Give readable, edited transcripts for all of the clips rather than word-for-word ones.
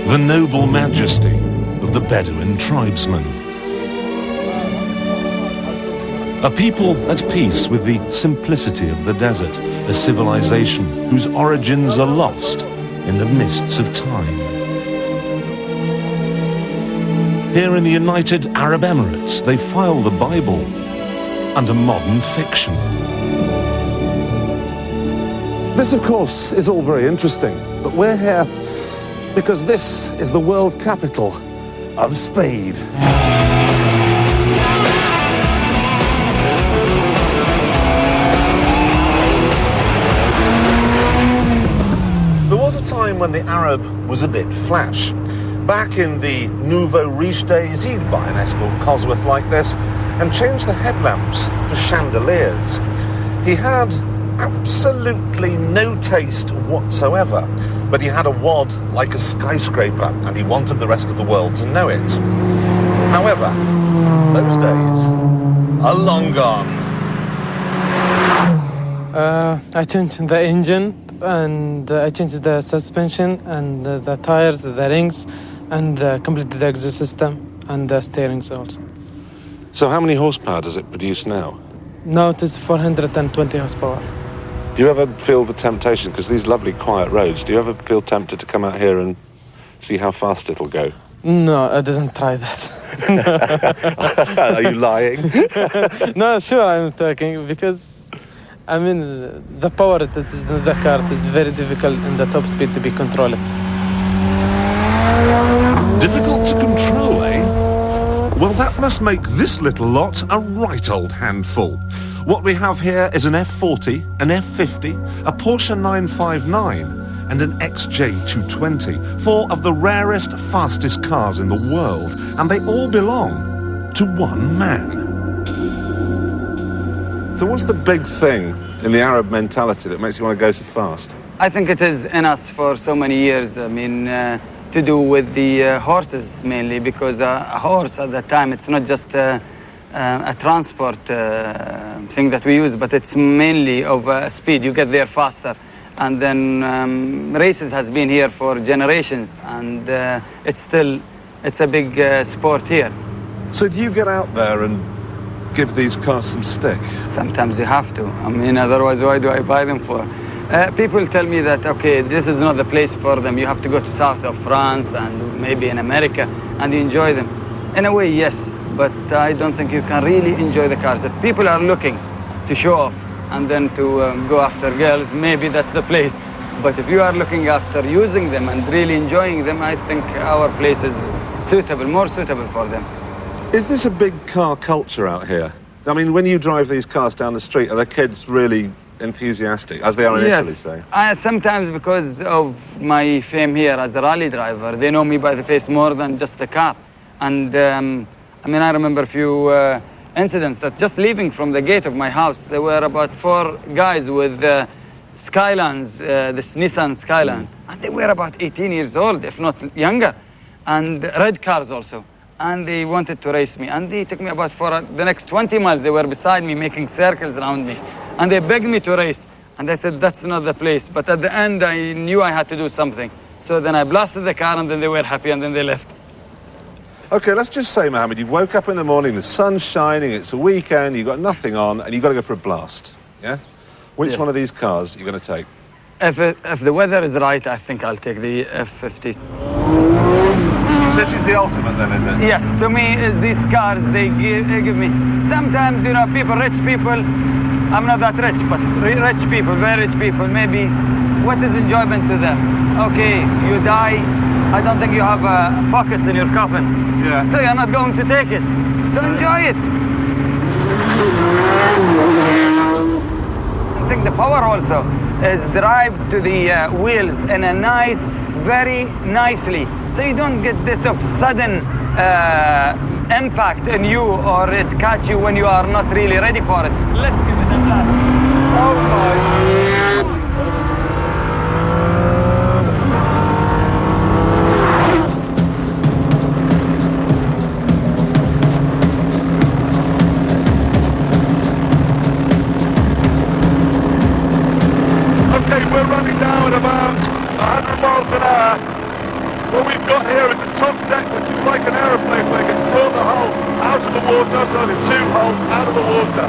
the noble majesty of the Bedouin tribesmen. A people at peace with the simplicity of the desert, a civilization whose origins are lost in the mists of time. Here in the United Arab Emirates, they file the Bible under modern fiction. This, of course, is all very interesting, but we're here because this is the world capital of speed. There was a time when the Arab was a bit flash. Back in the nouveau riche days, he'd buy an Escort Cosworth like this and change the headlamps for chandeliers. He had absolutely no taste whatsoever, but he had a wad like a skyscraper, and he wanted the rest of the world to know it. However, those days are long gone. I changed the engine, and I changed the suspension, and the tires, the rings, and completed the exhaust system, and the steerings also. So how many horsepower does it produce now? Now it is 420 horsepower. Do you ever feel the temptation, because these lovely quiet roads, do you ever feel tempted to come out here and see how fast it'll go? No, I didn't try that. Are you lying? No, sure, I'm talking, because, I mean, the power that is in the car is very difficult in the top speed to be controlled. Difficult to control, eh? Well, that must make this little lot a right old handful. What we have here is an F40, an F50, a Porsche 959 and an XJ220, four of the rarest, fastest cars in the world, and they all belong to one man. So what's the big thing in the Arab mentality that makes you want to go so fast? I think it is in us for so many years. I mean, to do with the horses mainly, because a horse at that time, it's not just a transport thing that we use, but it's mainly of speed. You get there faster. And then races has been here for generations, and it's a big sport here. So do you get out there and give these cars some stick? Sometimes you have to. I mean, otherwise, why do I buy them for? People tell me that, okay, this is not the place for them. You have to go to south of France and maybe in America and you enjoy them. In a way, yes, but I don't think you can really enjoy the cars. If people are looking to show off and then to go after girls, maybe that's the place. But if you are looking after using them and really enjoying them, I think our place is suitable, more suitable for them. Is this a big car culture out here? I mean, when you drive these cars down the street, are the kids really enthusiastic, as they are in Italy, say? Sometimes because of my fame here as a rally driver, they know me by the face more than just the car. And I mean, I remember a few incidents that just leaving from the gate of my house, there were about 4 guys with Skylines, this Nissan Skylines, and they were about 18 years old, if not younger, and red cars also. And they wanted to race me, and they took me about for the next 20 miles. They were beside me, making circles around me, and they begged me to race. And I said, that's not the place. But at the end, I knew I had to do something. So then I blasted the car, and then they were happy, and then they left. Okay, let's just say, Mohammed, you woke up in the morning, the sun's shining, it's a weekend, you've got nothing on, and you've got to go for a blast, yeah? Which one of these cars are you going to take? If the weather is right, I think I'll take the F50. This is the ultimate then, is it? Yes, to me, is these cars they give me. Sometimes, you know, people, rich people, I'm not that rich, but rich people, very rich people, maybe, what is enjoyment to them? Okay, you die, I don't think you have pockets in your coffin. Yeah. So you're not going to take it. So enjoy it. I think the power also is derived to the wheels in a nice, very nicely. So you don't get this of sudden impact in you, or it catch you when you are not really ready for it. Let's give it a blast. Oh my. Okay, we're running down at about 100 miles an hour. What we've got here is a top deck, which is like an aeroplane wing. It's brought the hull out of the water, so only 2 hulls out of the water.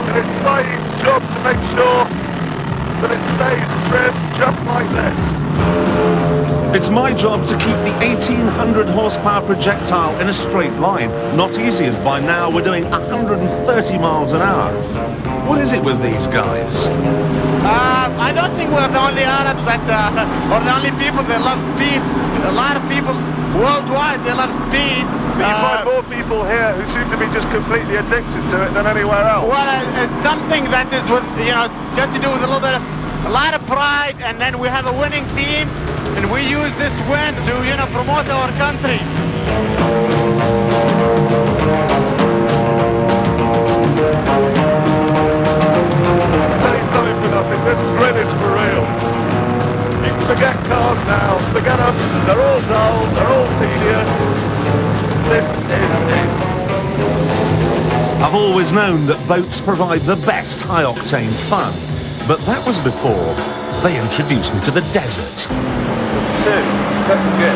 And it's Saeed's job to make sure that it stays trimmed just like this. It's my job to keep the 1800 horsepower projectile in a straight line. Not easy, as by now we're doing 130 miles an hour. What is it with these guys? I don't think we're the only Arabs that, or the only people that love speed. A lot of people worldwide, they love speed. But you find more people here who seem to be just completely addicted to it than anywhere else. Well, it's something that is with, got to do with a lot of pride, and then we have a winning team, and we use this win to, promote our country. Tell you something for nothing, this grid is for real. You can forget cars now, forget them, they're all dull, they're all tedious. This is it. I've always known that boats provide the best high-octane fun, but that was before they introduced me to the desert. 2, second gear,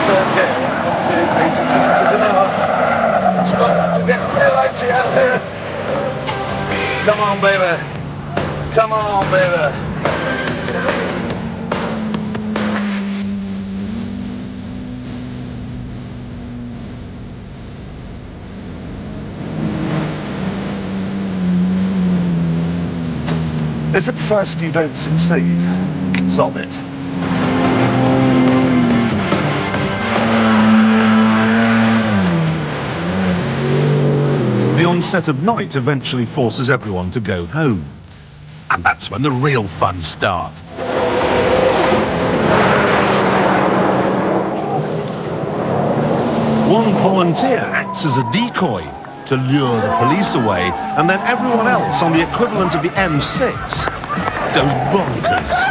third gear, 1, 2, 80 kilometers an hour. Stop to get real entry out here. Come on, baby. Come on, baby. If at first you don't succeed, solve it. The onset of night eventually forces everyone to go home. And that's when the real fun starts. One volunteer acts as a decoy to lure the police away, and then everyone else on the equivalent of the M6 goes bonkers.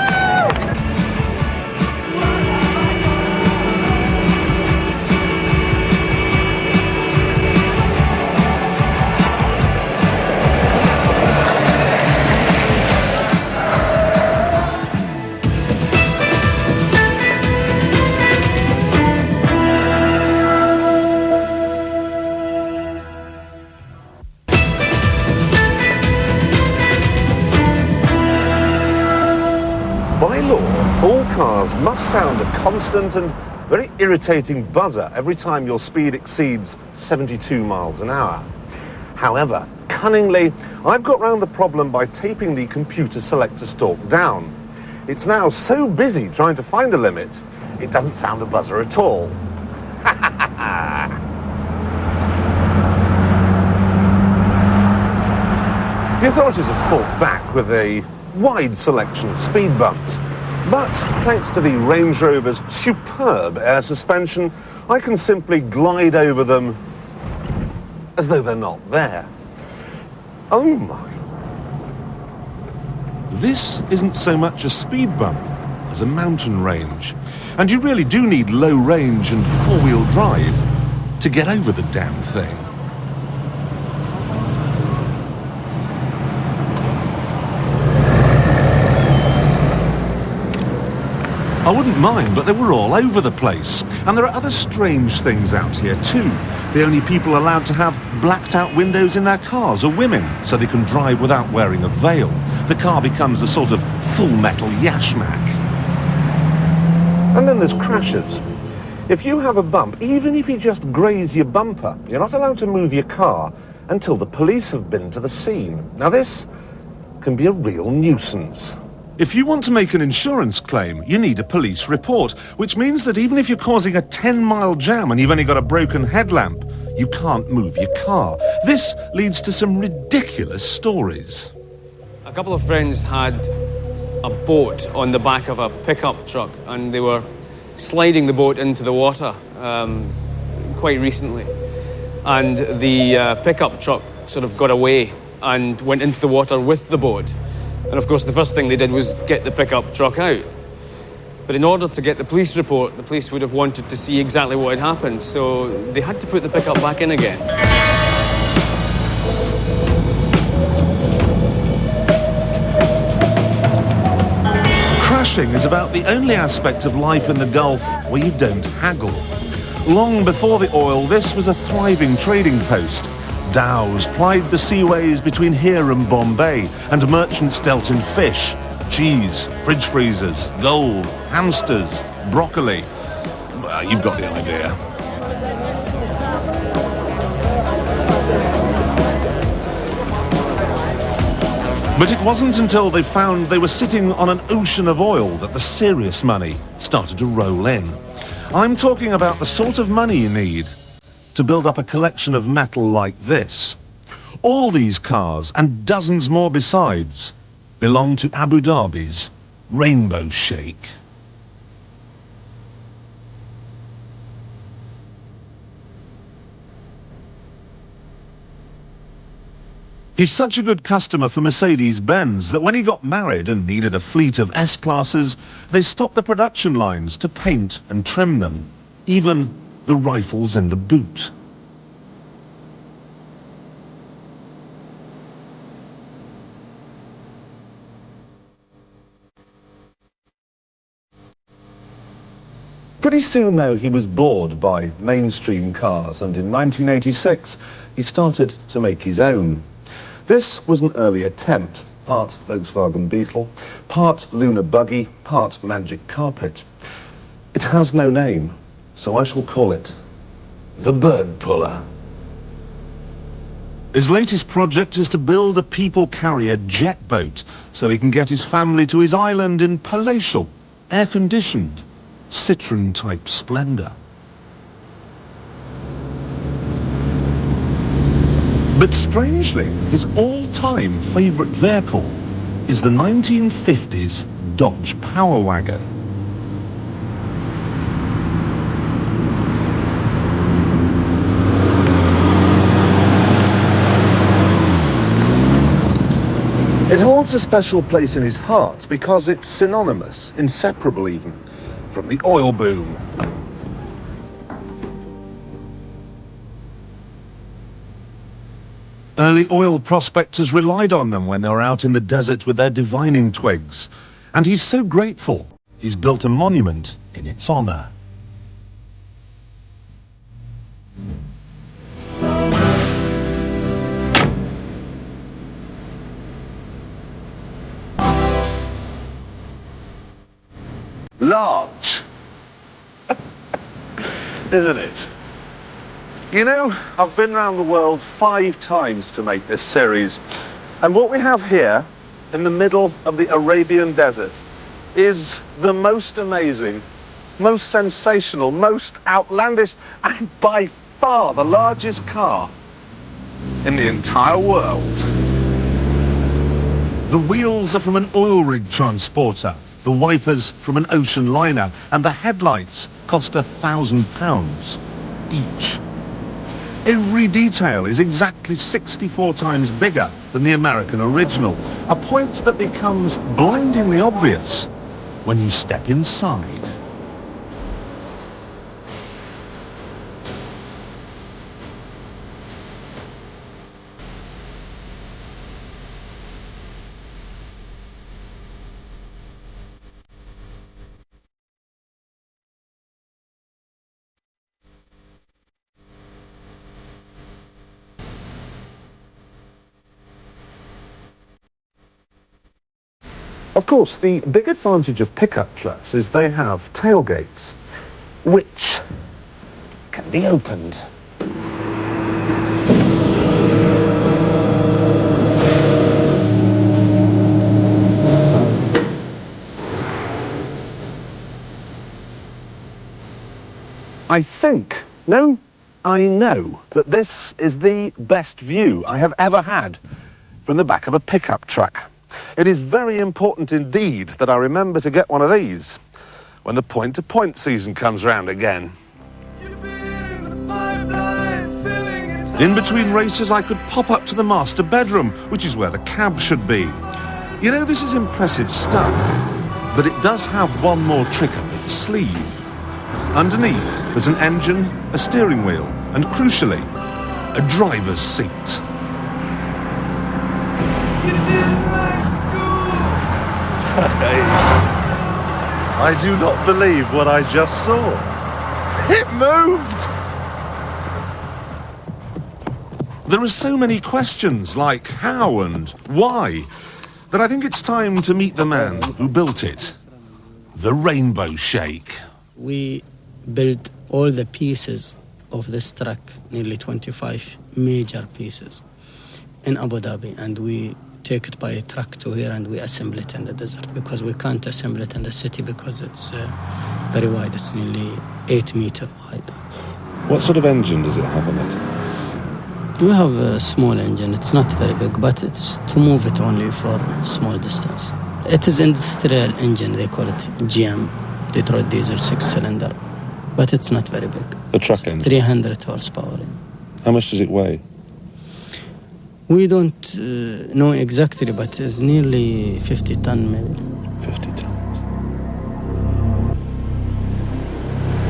All cars must sound a constant and very irritating buzzer every time your speed exceeds 72 miles an hour. However, cunningly, I've got round the problem by taping the computer selector stalk down. It's now so busy trying to find a limit, it doesn't sound a buzzer at all. The authorities have fought back with a wide selection of speed bumps. But thanks to the Range Rover's superb air suspension, I can simply glide over them as though they're not there. Oh my. This isn't so much a speed bump as a mountain range. And you really do need low range and four-wheel drive to get over the damn thing. I wouldn't mind, but they were all over the place. And there are other strange things out here too. The only people allowed to have blacked out windows in their cars are women, so they can drive without wearing a veil. The car becomes a sort of full metal yashmak. And then there's crashes. If you have a bump, even if you just graze your bumper, you're not allowed to move your car until the police have been to the scene. Now this can be a real nuisance. If you want to make an insurance claim, you need a police report, which means that even if you're causing a 10-mile jam and you've only got a broken headlamp, you can't move your car. This leads to some ridiculous stories. A couple of friends had a boat on the back of a pickup truck, and they were sliding the boat into the water quite recently. And the pickup truck sort of got away and went into the water with the boat. And of course, the first thing they did was get the pickup truck out. But in order to get the police report, the police would have wanted to see exactly what had happened, so they had to put the pickup back in again. Crash Fishing is about the only aspect of life in the Gulf where you don't haggle. Long before the oil, this was a thriving trading post. Dhows plied the seaways between here and Bombay, and merchants dealt in fish, cheese, fridge freezers, gold, hamsters, broccoli. You've got the idea. But it wasn't until they found they were sitting on an ocean of oil that the serious money started to roll in. I'm talking about the sort of money you need to build up a collection of metal like this. All these cars, and dozens more besides, belong to Abu Dhabi's Rainbow Sheikh. He's such a good customer for Mercedes-Benz that when he got married and needed a fleet of S-classes, they stopped the production lines to paint and trim them, even the rifles in the boot. Pretty soon, though, he was bored by mainstream cars, and in 1986, he started to make his own. This was an early attempt, part Volkswagen Beetle, part lunar buggy, part magic carpet. It has no name, so I shall call it the Bird Puller. His latest project is to build a people carrier jet boat so he can get his family to his island in palatial, air-conditioned, Citroën-type splendor. But strangely, his all-time favorite vehicle is the 1950s Dodge Power Wagon. It holds a special place in his heart because it's synonymous, inseparable even, from the oil boom. Early oil prospectors relied on them when they were out in the desert with their divining twigs. And he's so grateful, he's built a monument in its honor. Large, isn't it? You know, I've been around the world 5 times to make this series, and what we have here in the middle of the Arabian desert is the most amazing, most sensational, most outlandish, and by far the largest car in the entire world. The wheels are from an oil rig transporter, the wipers from an ocean liner, and the headlights cost £1,000 each. Every detail is exactly 64 times bigger than the American original, a point that becomes blindingly obvious when you step inside. Of course, the big advantage of pickup trucks is they have tailgates, which can be opened. I know that this is the best view I have ever had from the back of a pickup truck. It is very important indeed that I remember to get one of these when the point-to-point season comes round again. In between races, I could pop up to the master bedroom, which is where the cab should be. You know, this is impressive stuff, but it does have one more trick up its sleeve. Underneath, there's an engine, a steering wheel, and crucially, a driver's seat. I do not believe what I just saw. It moved! There are so many questions like how and why that I think it's time to meet the man who built it, the Rainbow Shake. We built all the pieces of this truck, nearly 25 major pieces, in Abu Dhabi, and we take it by truck to here and we assemble it in the desert because we can't assemble it in the city because it's very wide. It's nearly 8 meters wide. What sort of engine does it have on it? We have a small engine. It's not very big, but it's to move it only for small distance. It is industrial engine. They call it GM, Detroit Diesel 6-cylinder, but it's not very big. A truck engine? 300 horsepower. How much does it weigh? We don't know exactly, but it's nearly 50 ton maybe. 50 tons.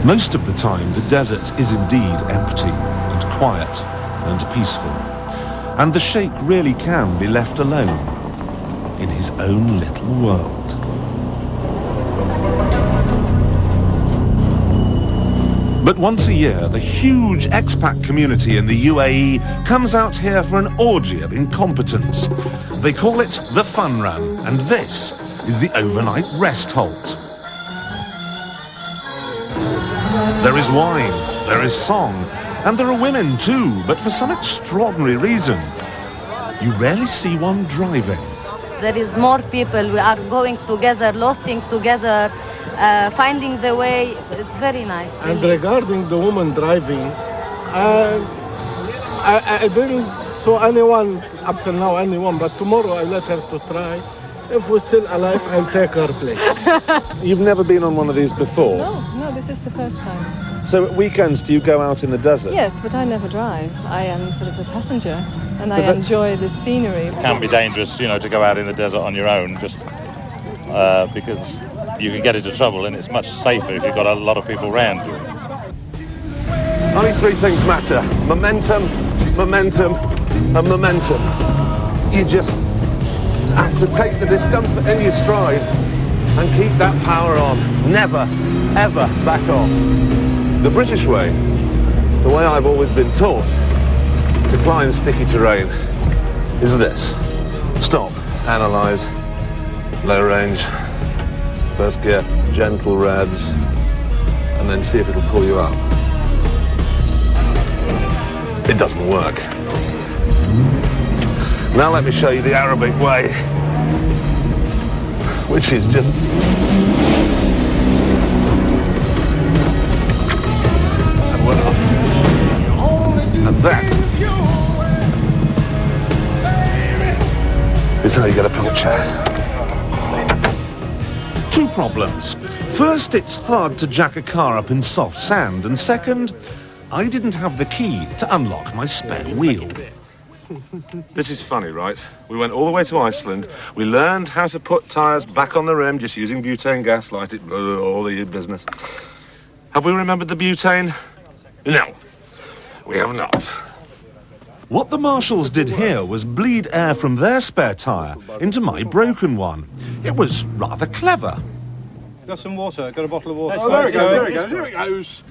Most of the time, the desert is indeed empty and quiet and peaceful. And the Sheikh really can be left alone in his own little world. But once a year, the huge expat community in the UAE comes out here for an orgy of incompetence. They call it the Fun Run, and this is the overnight rest halt. There is wine, there is song, and there are women too, but for some extraordinary reason, you rarely see one driving. There is more people. We are going together, losing together, finding the way. It's very nice. And regarding the woman driving, I didn't saw anyone up till now, but tomorrow I let her to try. If we're still alive, I'll take her place. You've never been on one of these before? No, this is the first time. So at weekends, do you go out in the desert? Yes, but I never drive. I am sort of a passenger, and I enjoy the scenery. It can be dangerous, to go out in the desert on your own, just because you can get into trouble, and it's much safer if you've got a lot of people around you. Only 3 things matter: momentum, momentum, and momentum. You just have to take the discomfort in your stride and keep that power on. Never, ever back off. The British way, the way I've always been taught to climb sticky terrain, is this. Stop, analyse, low range, first gear, gentle revs, and then see if it'll pull you up. It doesn't work. Now let me show you the Arabic way, which is just... And we're up. And that is how you get a puncture. 2 problems. First, it's hard to jack a car up in soft sand, and second, I didn't have the key to unlock my spare wheel. This is funny, right? We went all the way to Iceland. We learned how to put tyres back on the rim just using butane gas, light it, all the business. Have we remembered the butane? No, we have not. What the marshals did here was bleed air from their spare tyre into my broken one. It was rather clever. Got some water, got a bottle of water. Oh, there it goes, here it goes.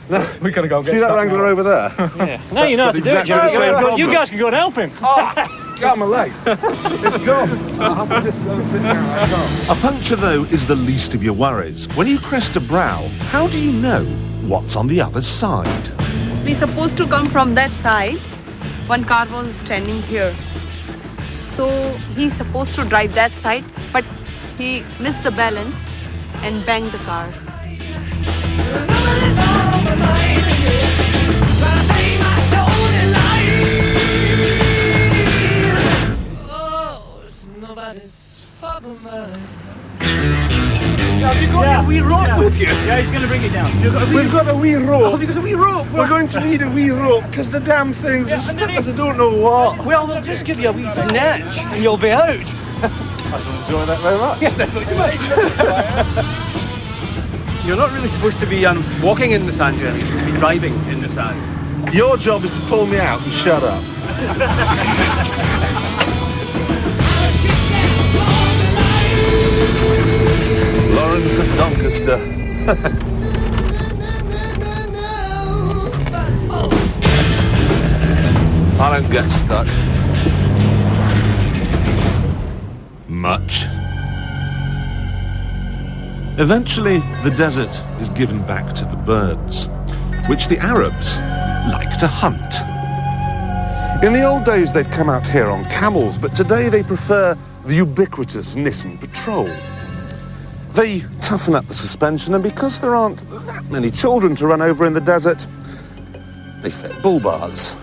No, we gotta go get see that Wrangler now. Over there? Yeah. No, you know how to do it, Jerry. You guys can go and help him. Oh, got my leg. It's gone. I'll have to just go sit down. I can't. A puncture, though, is the least of your worries. When you crest a brow, how do you know what's on the other side? We're supposed to come from that side. One car was standing here. So he's supposed to drive that side, but he missed the balance and banged the car. Have you got a wee rope with you? Yeah, he's going to bring it down. We've got a wee rope. Oh, because a wee rope. We're going to need a wee rope because the damn thing's as stuck as I don't know what. Well, they'll just give you a wee snatch and you'll be out. I shall enjoy that very much. Yes, absolutely. You're not really supposed to be walking in the sand, Jeremy. You're supposed to be driving in the sand. Your job is to pull me out and shut up. Lawrence of Doncaster. I don't get stuck. Much. Eventually, the desert is given back to the birds, which the Arabs like to hunt. In the old days, they'd come out here on camels, but today they prefer the ubiquitous Nissan Patrol. They toughen up the suspension, and because there aren't that many children to run over in the desert, they fit bull bars.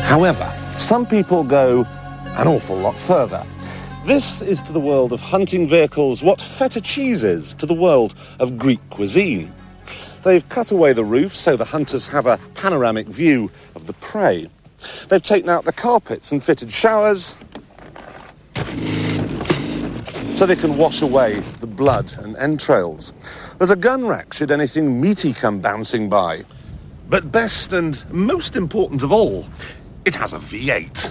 However, some people go an awful lot further. This is to the world of hunting vehicles what feta cheese is to the world of Greek cuisine. They've cut away the roof so the hunters have a panoramic view of the prey. They've taken out the carpets and fitted showers so they can wash away the blood and entrails. There's a gun rack should anything meaty come bouncing by. But best and most important of all, it has a V8.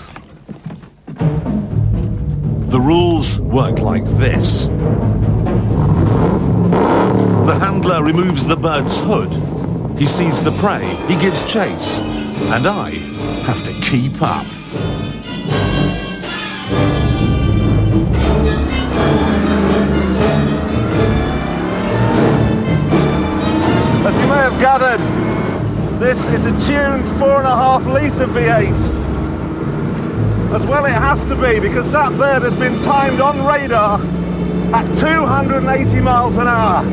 The rules work like this. The handler removes the bird's hood. He sees the prey, he gives chase, and I have to keep up. As you may have gathered, this is a tuned 4.5 litre V8. As well it has to be, because that bird has been timed on radar at 280 miles an hour.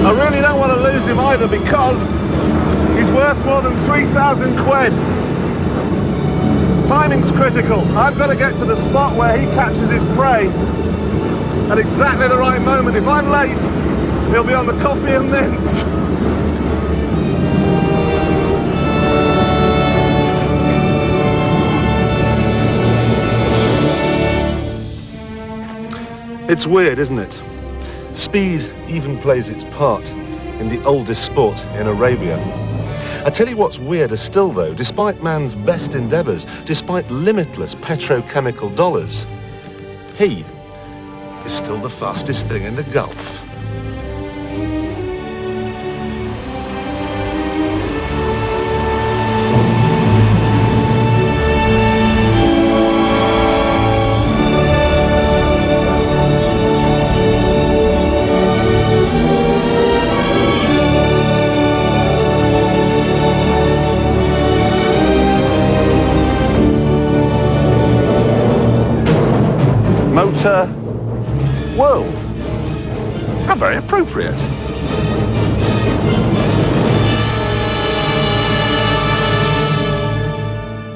I really don't want to lose him either, because he's worth more than 3,000 quid. Timing's critical. I've got to get to the spot where he catches his prey at exactly the right moment. If I'm late, he'll be on the coffee and mints. It's weird, isn't it? Speed even plays its part in the oldest sport in Arabia. I tell you what's weirder still, though, despite man's best endeavours, despite limitless petrochemical dollars, he is still the fastest thing in the Gulf. Motorworld. How very appropriate.